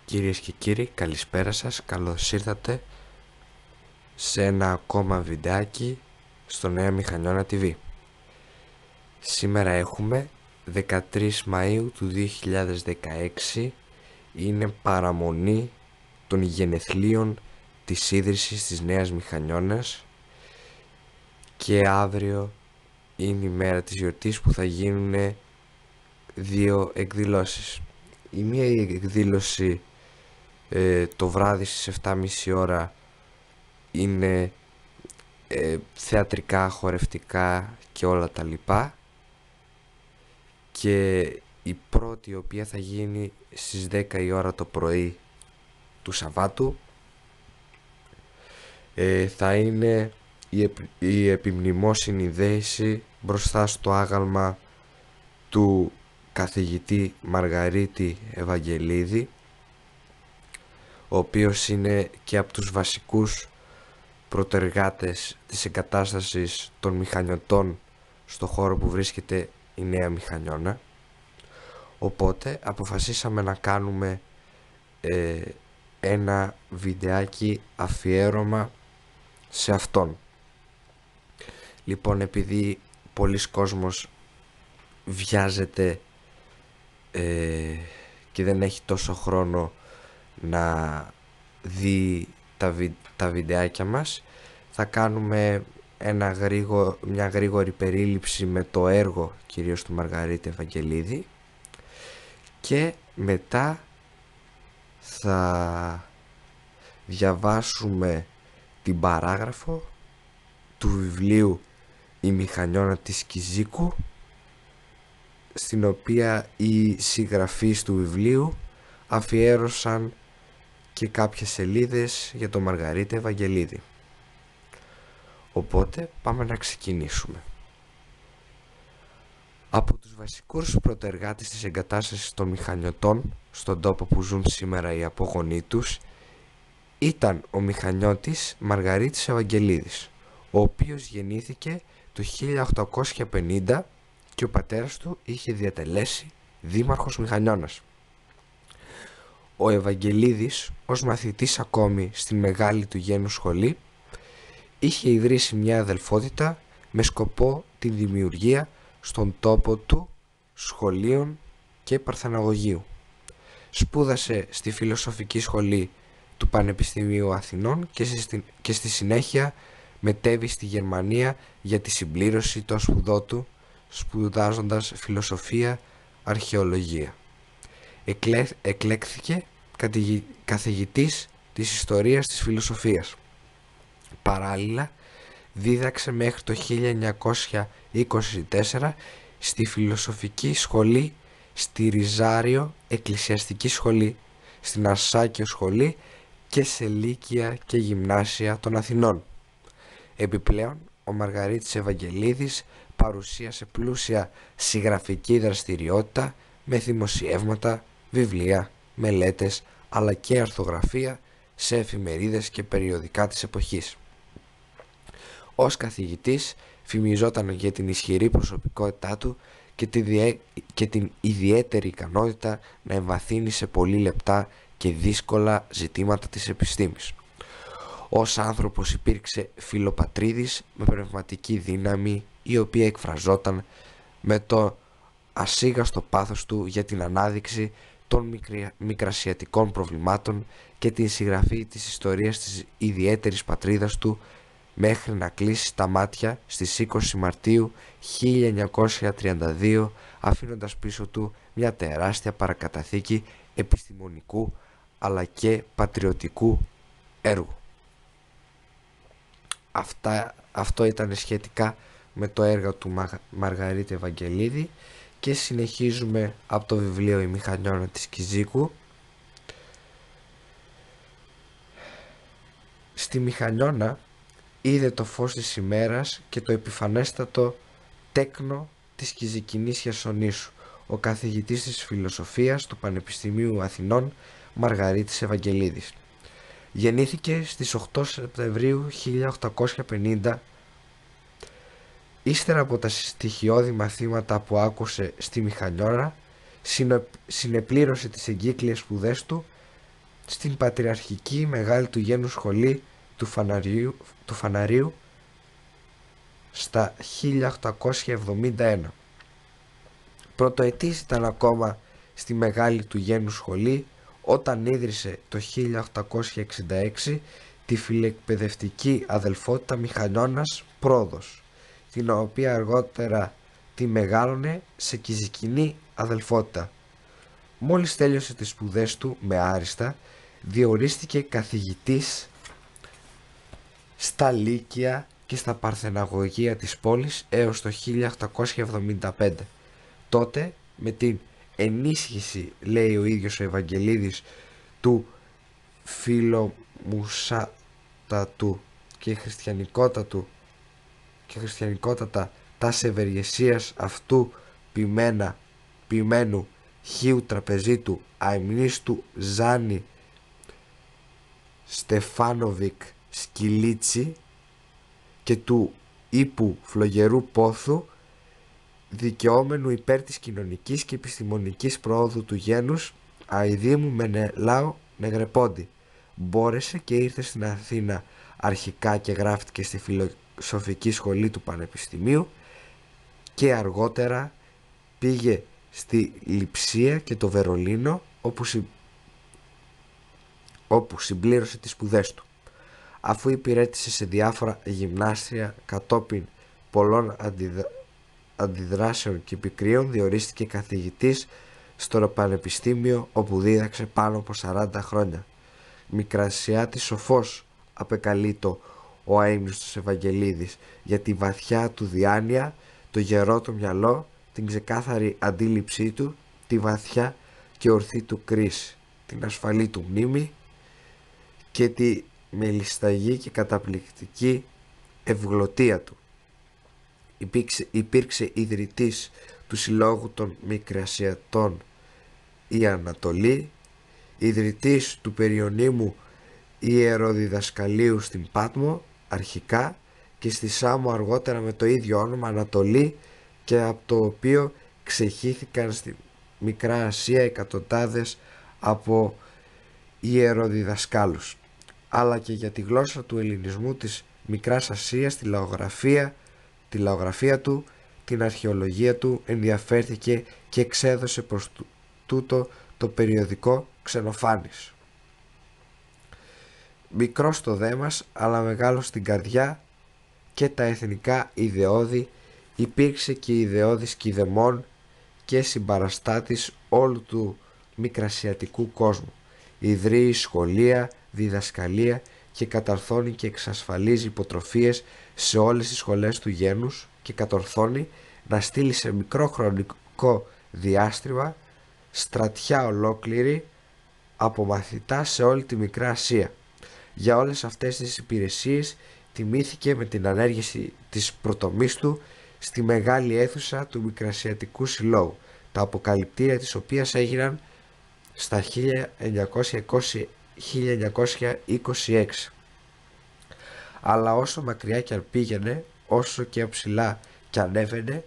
Κυρίες και κύριοι, καλησπέρα σας, καλώς ήρθατε σε ένα ακόμα βιντεάκι στο Νέα Μηχανιώνα TV. Σήμερα έχουμε 13 Μαΐου του 2016, είναι παραμονή των γενεθλίων της ίδρυσης της Νέας Μηχανιώνας και αύριο είναι η μέρα της γιορτής που θα γίνουν δύο εκδηλώσεις. Η μία εκδήλωση το βράδυ στις 7:30 ώρα είναι θεατρικά, χορευτικά και όλα τα λοιπά, και η πρώτη, η οποία θα γίνει στις 10 η ώρα το πρωί του Σαββάτου, θα είναι η επιμνημόσυνη δέηση μπροστά στο άγαλμα του καθηγητή Μαργαρίτη Ευαγγελίδη, ο οποίος είναι και από τους βασικούς πρωτεργάτες της εγκατάστασης των μηχανιωτών στο χώρο που βρίσκεται η Νέα Μηχανιώνα. Οπότε αποφασίσαμε να κάνουμε ένα βιντεάκι αφιέρωμα σε αυτόν. Λοιπόν, επειδή πολλοί κόσμος βιάζεται και δεν έχει τόσο χρόνο να δει τα βιντεάκια μας, θα κάνουμε μια γρήγορη περίληψη με το έργο κυρίως του Μαργαρίτη Ευαγγελίδη, και μετά θα διαβάσουμε την παράγραφο του βιβλίου «Η Μηχανιώνα της Κιζίκου», στην οποία οι συγγραφείς του βιβλίου αφιέρωσαν και κάποιες σελίδες για τον Μαργαρίτη Ευαγγελίδη. Οπότε πάμε να ξεκινήσουμε. Από τους βασικούς πρωτεργάτες της εγκατάστασης των μηχανιωτών στον τόπο που ζουν σήμερα οι απόγονοί τους ήταν ο μηχανιώτης Μαργαρίτης Ευαγγελίδης, ο οποίος γεννήθηκε το 1850 και ο πατέρας του είχε διατελέσει δήμαρχος Μηχανιώνας. Ο Ευαγγελίδης, ως μαθητής ακόμη στην μεγάλη του γένους σχολή, είχε ιδρύσει μια αδελφότητα με σκοπό τη δημιουργία στον τόπο του σχολείων και παρθεναγωγείου. Σπούδασε στη Φιλοσοφική Σχολή του Πανεπιστημίου Αθηνών και στη συνέχεια μετέβη στη Γερμανία για τη συμπλήρωση των σπουδών του, σπουδάζοντας φιλοσοφία, αρχαιολογία. Εκλέχθηκε καθηγητής της ιστορίας της φιλοσοφίας. Παράλληλα δίδαξε μέχρι το 1924 στη Φιλοσοφική Σχολή, στη Ριζάριο Εκκλησιαστική Σχολή, στην Ασσάκιο Σχολή και σε λύκεια και γυμνάσια των Αθηνών. Επιπλέον, ο Μαργαρίτης Ευαγγελίδης παρουσίασε πλούσια συγγραφική δραστηριότητα με δημοσιεύματα, βιβλία, μελέτες αλλά και αρθογραφία σε εφημερίδες και περιοδικά της εποχής. Ως καθηγητής φημιζόταν για την ισχυρή προσωπικότητά του και την ιδιαίτερη ικανότητα να εμβαθύνει σε πολύ λεπτά και δύσκολα ζητήματα της επιστήμης. Ως άνθρωπος υπήρξε φιλοπατρίδης με πνευματική δύναμη, η οποία εκφραζόταν με το ασίγαστο πάθος του για την ανάδειξη των μικρασιατικών προβλημάτων και την συγγραφή της ιστορίας της ιδιαίτερης πατρίδας του, μέχρι να κλείσει τα μάτια στις 20 Μαρτίου 1932, αφήνοντας πίσω του μια τεράστια παρακαταθήκη επιστημονικού αλλά και πατριωτικού έργου. Αυτό ήταν σχετικά με το έργο του Μαργαρίτη Ευαγγελίδη, και συνεχίζουμε από το βιβλίο «Η Μηχανιώνα της Κιζίκου». Στη Μηχανιώνα είδε το φως της ημέρας και το επιφανέστατο τέκνο της Κιζικινής Χερσονήσου ο καθηγητής της φιλοσοφίας του Πανεπιστημίου Αθηνών Μαργαρίτης Ευαγγελίδης. Γεννήθηκε στις 8 Σεπτεμβρίου 1850. Ύστερα από τα στοιχειώδη μαθήματα που άκουσε στη Μηχανιώνα, συνεπλήρωσε τις εγκύκλιες σπουδές του στην Πατριαρχική Μεγάλη του Γένου Σχολή του Φαναρίου στα 1871. Πρωτοετής ήταν ακόμα στη Μεγάλη του Γένου Σχολή όταν ίδρυσε το 1866 τη φιλεκπαιδευτική αδελφότητα Μηχανιώνας Πρόδος, την οποία αργότερα τη μεγάλωνε σε Κιζικινή αδελφότητα. Μόλις τέλειωσε τις σπουδές του με άριστα, διορίστηκε καθηγητής στα Λύκεια και στα Παρθεναγωγεία της πόλης έως το 1875. Τότε, με την ενίσχυση, λέει ο ίδιος ο Ευαγγελίδης, του φιλομουσάτατου και χριστιανικότατα τας ευεργεσίας αυτού ποιμένου χίου τραπεζίτου αημνίστου Ζάνη Στεφάνοβικ Σκυλίτσι και του ύπου Φλογερού Πόθου, δικαιόμενου υπέρ της κοινωνικής και επιστημονικής προόδου του γένους αηδήμου Μενελάου Νεγρεπόντι. Μπόρεσε και ήρθε στην Αθήνα αρχικά και γράφτηκε στη Φιλοσοφική Σχολή του Πανεπιστημίου και αργότερα πήγε στη Λειψία και το Βερολίνο όπου συμπλήρωσε τις σπουδές του. Αφού υπηρέτησε σε διάφορα γυμνάσια κατόπιν πολλών αντιδράσεων και επικρίων, διορίστηκε καθηγητής στο Πανεπιστήμιο όπου δίδαξε πάνω από 40 χρόνια. Μικρασιάτης σοφός απεκαλείτο ο αείμνηστος Ευαγγελίδης για τη βαθιά του διάνοια, το γερό του μυαλό, την ξεκάθαρη αντίληψή του, τη βαθιά και ορθή του κρίση, την ασφαλή του μνήμη και τη μελισταγή και καταπληκτική ευγλωτία του. Υπήρξε ιδρυτής του Συλλόγου των Μικρασιατών η Ανατολή, ιδρυτής του Περιωνύμου Ιεροδιδασκαλίου στην Πάτμο αρχικά και στη Σάμο αργότερα με το ίδιο όνομα Ανατολή, και από το οποίο ξεχύθηκαν στη Μικρά Ασία εκατοντάδες από ιεροδιδασκάλους, αλλά και για τη γλώσσα του ελληνισμού της Μικράς Ασίας, τη λαογραφία του, την αρχαιολογία του, ενδιαφέρθηκε και εξέδωσε προς τούτο το περιοδικό Ξενοφάνης. Μικρός στο δέμας αλλά μεγάλος στην καρδιά και τα εθνικά ιδεώδη, υπήρξε και ιδεώδης κηδεμόν και συμπαραστάτης όλου του μικρασιατικού κόσμου. Ιδρύει σχολεία, διδασκαλία και καταρθώνει και εξασφαλίζει υποτροφίες σε όλες τις σχολές του γένους και κατορθώνει να στείλει σε μικρό χρονικό διάστημα στρατιά ολόκληρη από μαθητά σε όλη τη Μικρά Ασία. Για όλες αυτές τις υπηρεσίες τιμήθηκε με την ανέργηση της πρωτομής του στη μεγάλη αίθουσα του Μικρασιατικού Συλλόγου, τα αποκαλυπτήρια της οποίας έγιναν στα 1926. Αλλά όσο μακριά κι αν πήγαινε, όσο και ψηλά κι ανέβαινε,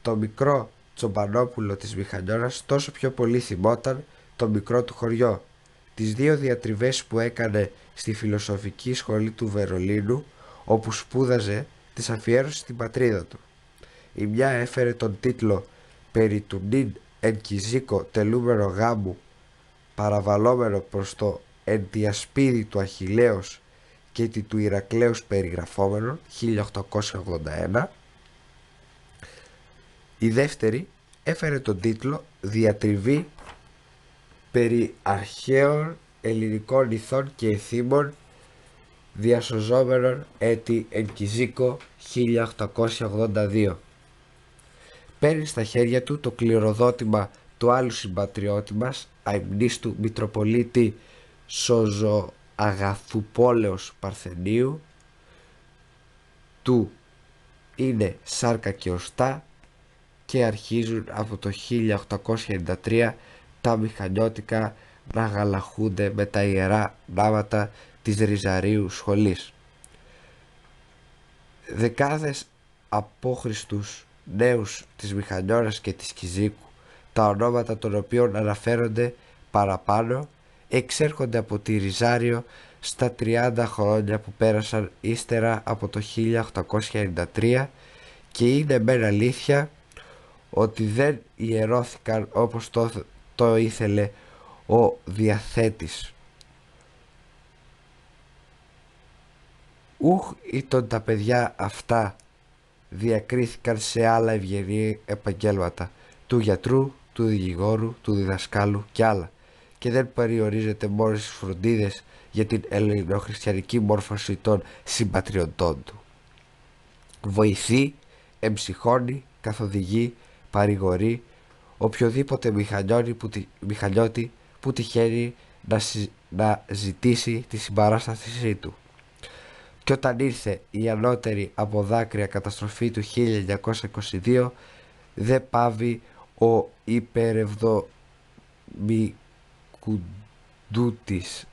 το μικρό Τσομπανόπουλο της Μηχανιώνας τόσο πιο πολύ θυμόταν το μικρό του χωριό. Τις δύο διατριβές που έκανε στη Φιλοσοφική Σχολή του Βερολίνου, όπου σπούδαζε, τις αφιέρωσε στην πατρίδα του. Η μια έφερε τον τίτλο «Περί του νυν εν Κιζίκο τελούμενο γάμου, παραβαλόμενο προς το εν τη ασπίδη του Αχιλλέως και τη του Ηρακλέους περιγραφόμενον» 1881. Η δεύτερη έφερε τον τίτλο «Διατριβή περί αρχαίων ελληνικών ηθών και εθήμων διασωζόμενων έτη εν Κιζίκο» 1882. Παίρνει στα χέρια του το κληροδότημα του άλλου συμπατριώτη μας, αημνίστου Μητροπολίτη Σωζοαγαθουπόλεως Παρθενίου, του είναι σάρκα και οστά, και αρχίζουν από το 1893 τα μηχανιώτικα να γαλαχούνται με τα ιερά νάματα της Ριζαρίου Σχολής. Δεκάδες απόχριστους νέους της Μηχανιώνας και της Κιζίκου, τα ονόματα των οποίων αναφέρονται παραπάνω, εξέρχονται από τη Ριζάριο στα 30 χρόνια που πέρασαν ύστερα από το 1893 και είναι μεν αλήθεια ότι δεν ιερώθηκαν όπως το ήθελε ο διαθέτης. Ούχ ήταν τα παιδιά αυτά διακρίθηκαν σε άλλα ευγενή επαγγέλματα του γιατρού, του δικηγόρου, του διδασκάλου και άλλα και δεν περιορίζεται μόνο στις φροντίδες για την ελληνοχριστιανική μόρφωση των συμπατριωτών του. Βοηθεί, εμψυχώνει, καθοδηγεί, παρηγορεί οποιοδήποτε μηχανιώτη που τυχαίνει να ζητήσει τη συμπαράστασή του. Και όταν ήρθε η ανώτερη από δάκρυα καταστροφή του 1922 δεν πάβει ο υπερευδομικουντούτης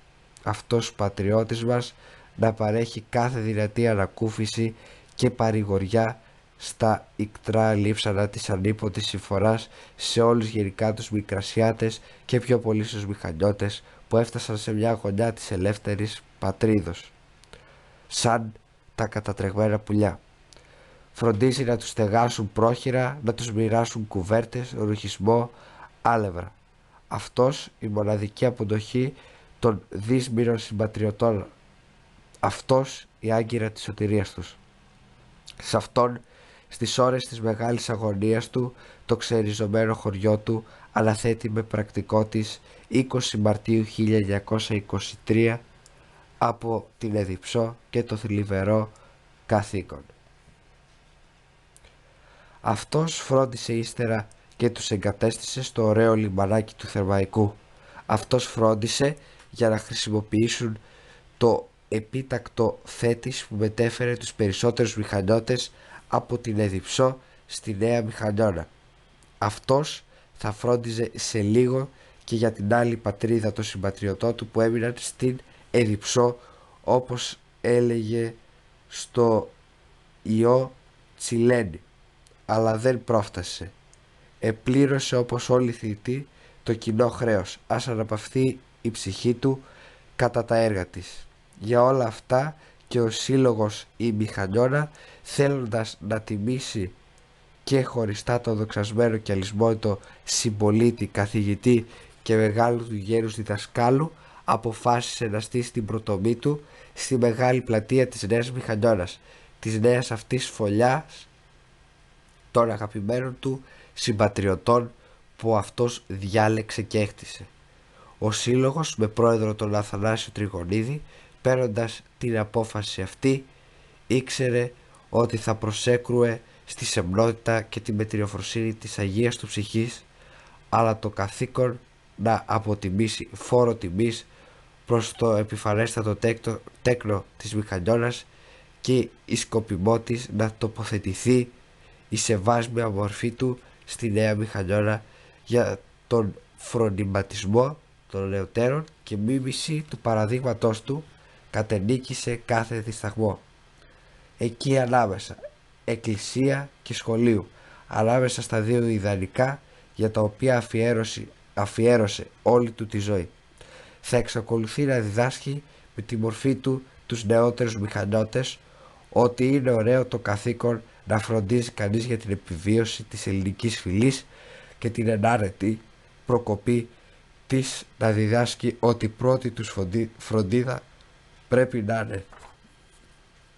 αυτός πατριώτης μας να παρέχει κάθε δυνατή ανακούφιση και παρηγοριά στα ικτρά λείψανα της ανίποτης συμφοράς σε όλους γενικά τους μικρασιάτες και πιο πολύ στους μηχανιώτες που έφτασαν σε μια γωνιά της ελεύθερης πατρίδος σαν τα κατατρεγμένα πουλιά. Φροντίζει να τους στεγάσουν πρόχειρα, να τους μοιράσουν κουβέρτες, ρουχισμό, άλευρα. Αυτός η μοναδική αποδοχή των δύσμυρων συμπατριωτών. Αυτός η άγκυρα της σωτηρίας τους. Σε αυτόν, στις ώρες της μεγάλης αγωνίας του, το ξεριζωμένο χωριό του αναθέτει με πρακτικό της 20 Μαρτίου 1923 από την Εδιψό και το θλιβερό καθήκον. Αυτός φρόντισε ύστερα και τους εγκατέστησε στο ωραίο λιμανάκι του Θερμαϊκού. Αυτός φρόντισε για να χρησιμοποιήσουν το επίτακτο Θέτης που μετέφερε τους περισσότερους μηχανιώτες από την Εδιψό στη Νέα Μηχανιώνα. Αυτός θα φρόντιζε σε λίγο και για την άλλη πατρίδα των συμπατριωτών του που έμειναν στην Εδιψό, όπως έλεγε στο Ιω Τσιλένη, αλλά δεν πρόφτασε. Επλήρωσε όπως όλοι οι θητοί το κοινό χρέος, ας αναπαυθεί η ψυχή του κατά τα έργα της. Για όλα αυτά και ο σύλλογος η Μηχανιώνα, θέλοντας να τιμήσει και χωριστά το δοξασμένο και αλυσμόνητο συμπολίτη, καθηγητή και μεγάλου του γέρους διδασκάλου, αποφάσισε να στήσει την πρωτομή του στη μεγάλη πλατεία της Νέας Μηχανιώνας, της νέας αυτής φωλιάς των αγαπημένων του συμπατριωτών που αυτός διάλεξε και έκτισε. Ο σύλλογος με πρόεδρο τον Αθανάσιο Τριγωνίδη, παίρνοντας την απόφαση αυτή, ήξερε ότι θα προσέκρουε στη σεμνότητα και τη μετριοφροσύνη της Αγίας του Ψυχής, αλλά το καθήκον να αποτιμήσει φόρο τιμής προς το επιφανέστατο τέκνο της Μηχανιώνας και η σκοπιμό της να τοποθετηθεί η σεβάσμια μορφή του στη Νέα Μηχανιώνα για τον φρονηματισμό των νεωτέρων και μίμηση του παραδείγματός του κατενίκησε κάθε δισταγμό. Εκεί ανάμεσα εκκλησία και σχολείου, ανάμεσα στα δύο ιδανικά για τα οποία αφιέρωσε όλη του τη ζωή, θα εξακολουθεί να διδάσκει με τη μορφή του τους νεότερους μηχανιώτες ότι είναι ωραίο το καθήκον να φροντίζει κανείς για την επιβίωση της ελληνικής φυλής και την ενάρετη προκοπή της, να διδάσκει ότι πρώτη τους φροντίδα πρέπει να είναι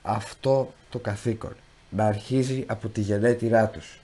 αυτό το καθήκον, να αρχίζει από τη γενέτειρά τους.